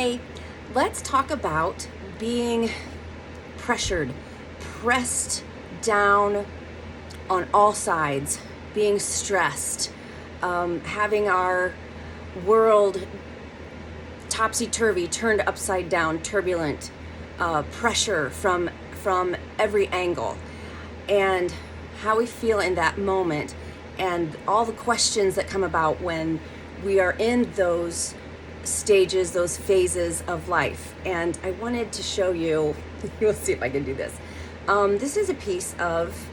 today, let's talk about being pressured, pressed down on all sides, being stressed, having our world topsy-turvy, turned upside down, turbulent, pressure from every angle, and how we feel in that moment, and all the questions that come about when we are in those stages, those phases of life. And I wanted to show you, we'll see if I can do this. This is a piece of,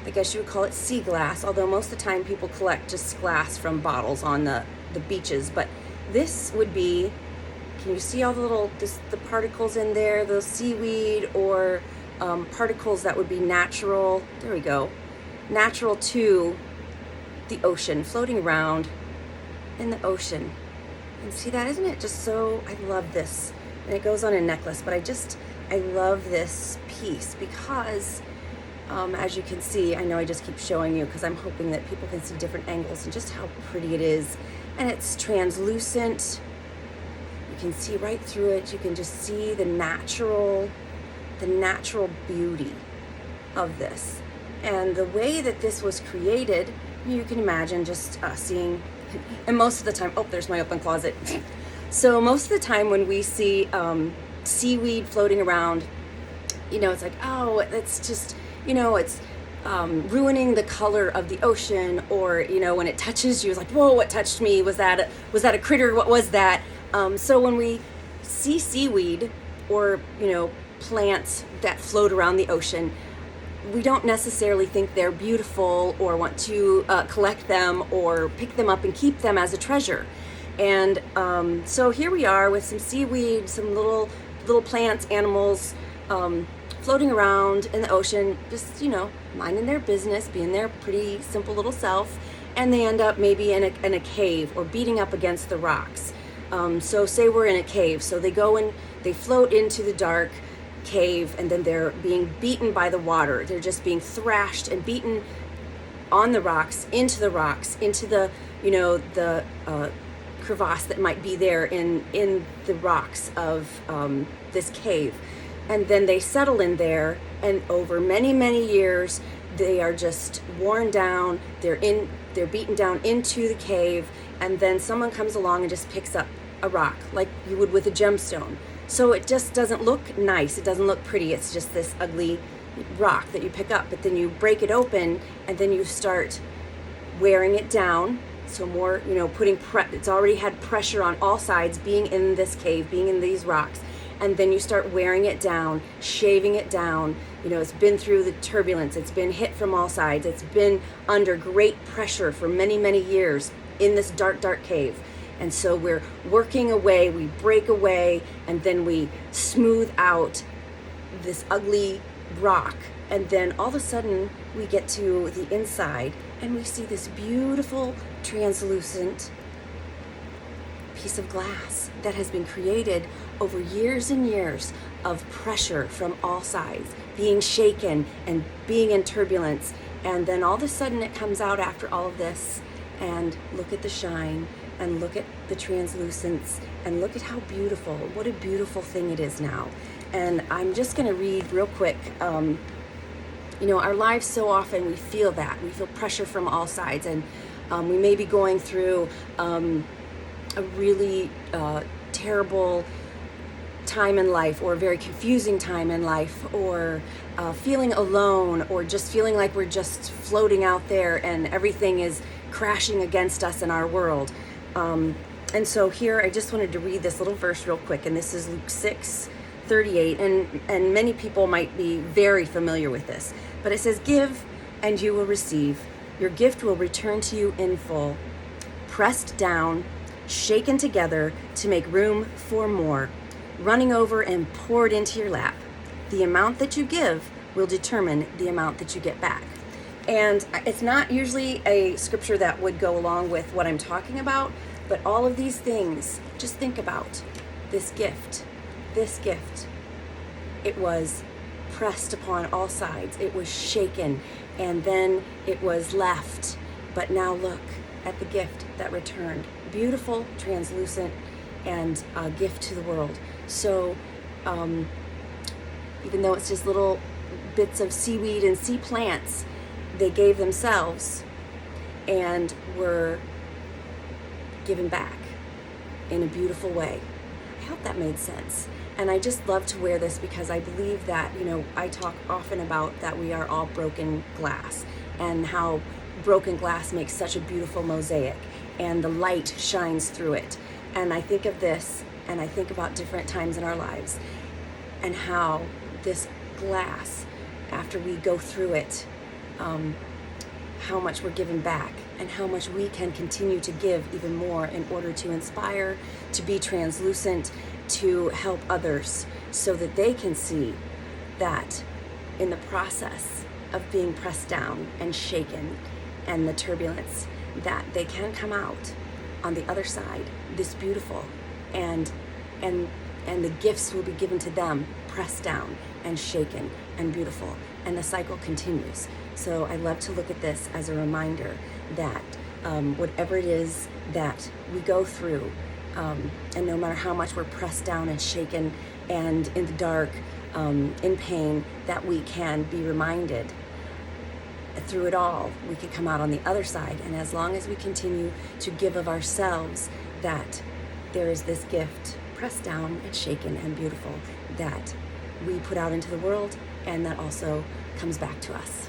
I guess you would call it sea glass, although most of the time people collect just glass from bottles on the beaches. But this would be, can you see all the the particles in there, those seaweed or particles that would be natural, there we go, natural to the ocean, floating around in the ocean. And see that, isn't it just so, I love this. And it goes on a necklace, but I love this piece because as you can see, I know I just keep showing you because I'm hoping that people can see different angles and just how pretty it is. And it's translucent. You can see right through it. You can just see the natural beauty of this. And the way that this was created, you can imagine just seeing, and most of the time, oh, there's my open closet. So most of the time when we see seaweed floating around, it's like, oh, it's just, it's ruining the color of the ocean, or when it touches you, it's like, whoa, what touched me? Was that a critter? What was that? So when we see seaweed or plants that float around the ocean, we don't necessarily think they're beautiful or want to collect them or pick them up and keep them as a treasure. And so here we are with some seaweed, some little plants, animals, floating around in the ocean, just, minding their business, being their pretty simple little self, and they end up maybe in a cave or beating up against the rocks. So say we're in a cave, so they go and they float into the dark cave, and then they're being beaten by the water. They're just being thrashed and beaten on the rocks, into the crevasse that might be there in the rocks of this cave. And then they settle in there, and over many, many years, they are just worn down. They're beaten down into the cave, and then someone comes along and just picks up a rock like you would with a gemstone. So it just doesn't look nice. It doesn't look pretty. It's just this ugly rock that you pick up, but then you break it open, and then you start wearing it down. So more, it's already had pressure on all sides, being in this cave, being in these rocks. And then you start wearing it down, shaving it down. It's been through the turbulence. It's been hit from all sides. It's been under great pressure for many, many years in this dark, dark cave. And so we're working away, we break away, and then we smooth out this ugly rock. And then all of a sudden we get to the inside and we see this beautiful, translucent piece of glass that has been created over years and years of pressure from all sides, being shaken and being in turbulence. And then all of a sudden it comes out after all of this, and look at the shine, and look at the translucence, and look at how beautiful, what a beautiful thing it is now. And I'm just going to read real quick. Our lives, so often we feel that. We feel pressure from all sides, and we may be going through a really terrible time in life, or a very confusing time in life, or feeling alone, or just feeling like we're just floating out there and everything is crashing against us in our world. And so here I just wanted to read this little verse real quick, and this is Luke 6:38, and many people might be very familiar with this, but it says, "Give and you will receive. Your gift will return to you in full, pressed down, shaken together to make room for more, running over and poured into your lap. The amount that you give will determine the amount that you get back." And it's not usually a scripture that would go along with what I'm talking about, but all of these things, just think about this gift. It was pressed upon all sides. It was shaken, and then it was left. But now look at the gift that returned. Beautiful, translucent, and a gift to the world. So even though it's just little bits of seaweed and sea plants, they gave themselves and were given back in a beautiful way. I hope that made sense. And I just love to wear this because I believe that, I talk often about that we are all broken glass, and how broken glass makes such a beautiful mosaic and the light shines through it. And I think of this and I think about different times in our lives and how this glass, after we go through it, how much we're given back and how much we can continue to give even more in order to inspire, to be translucent, to help others so that they can see that in the process of being pressed down and shaken and the turbulence, that they can come out on the other side this beautiful, and the gifts will be given to them, pressed down and shaken and beautiful, and the cycle continues. So I love to look at this as a reminder that whatever it is that we go through, and no matter how much we're pressed down and shaken and in the dark, in pain, that we can be reminded through it all, we can come out on the other side. And as long as we continue to give of ourselves, that there is this gift, pressed down and shaken and beautiful, that we put out into the world, and that also comes back to us.